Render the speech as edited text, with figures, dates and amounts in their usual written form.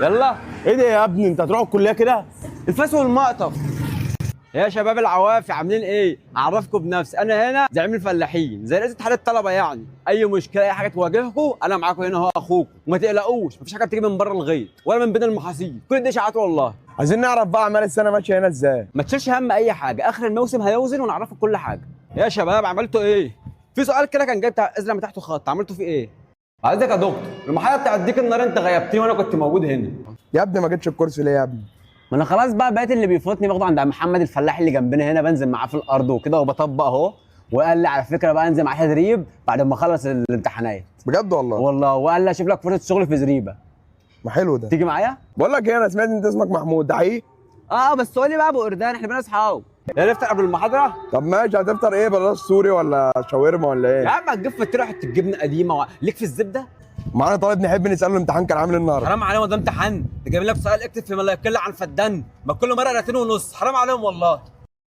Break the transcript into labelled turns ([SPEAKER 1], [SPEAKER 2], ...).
[SPEAKER 1] يلا.
[SPEAKER 2] ايه ده يا ابني، انت هتروح الكليه كده؟
[SPEAKER 1] الفاس والمقطف. يا شباب العوافي عاملين ايه؟ اعرفكم بنفسي، انا هنا زعيم الفلاحين زي رئيس اتحاد الطلبه. يعني اي مشكله اي حاجه تواجهكم انا معاكم هنا، هو اخوكم، وما تقلقوش مفيش حاجه بتيجي من بره الغيط ولا من بين المحاصيل، كل دي اشاعات والله.
[SPEAKER 2] عايزين نعرف بقى اعمال السنه ماشيه هنا ازاي.
[SPEAKER 1] ما تشيلش هم اي حاجه، اخر الموسم هيوزن ونعرفك كل حاجه. يا شباب عملتوا ايه؟ في سؤال كده كان جاي بتاع ازرع من تحته خط، عملتوا فيه ايه؟ عايزك يا دكتور، المحاضره بتاعت ديك النهار انت غيبتني وانا كنت موجود هنا.
[SPEAKER 2] يا ابني ما جيتش الكورس ليه يا ابني؟
[SPEAKER 1] ما انا خلاص بقى بقيت اللي بيفوتني باخده عند عم محمد الفلاح اللي جنبنا هنا، بنزل معاه في الارض وكده وبطبق اهو. وقال لي على فكره بقى انزل معاه تدريب بعد ما اخلص الامتحانات.
[SPEAKER 2] بجد والله؟
[SPEAKER 1] والله، وقال لي اشوف لك فرصه شغل في زريبه.
[SPEAKER 2] ما حلو ده.
[SPEAKER 1] تيجي معايا؟
[SPEAKER 2] بقول لك ايه، انا سمعت ان انت اسمك محمود، ده حقيقي؟
[SPEAKER 1] بس قول لي بقى ابو قردان، احنا بقينا اصحاب. يا نفطر قبل المحاضره؟
[SPEAKER 2] طب ماشي، هتفطر ايه؟ بلاش سوري ولا شاورما ولا
[SPEAKER 1] يا
[SPEAKER 2] ايه؟
[SPEAKER 1] عم هتجيب فطيره حته جبنه قديمه ليك في الزبده؟
[SPEAKER 2] معانا طالب نحب نساله الامتحان كان عامل ايه النهارده.
[SPEAKER 1] حرام عليهم، ده امتحان، ده جايب لك سؤال اكتب فيما لا يقل عن فدان، ما كل مره 2 ونص، حرام عليهم والله.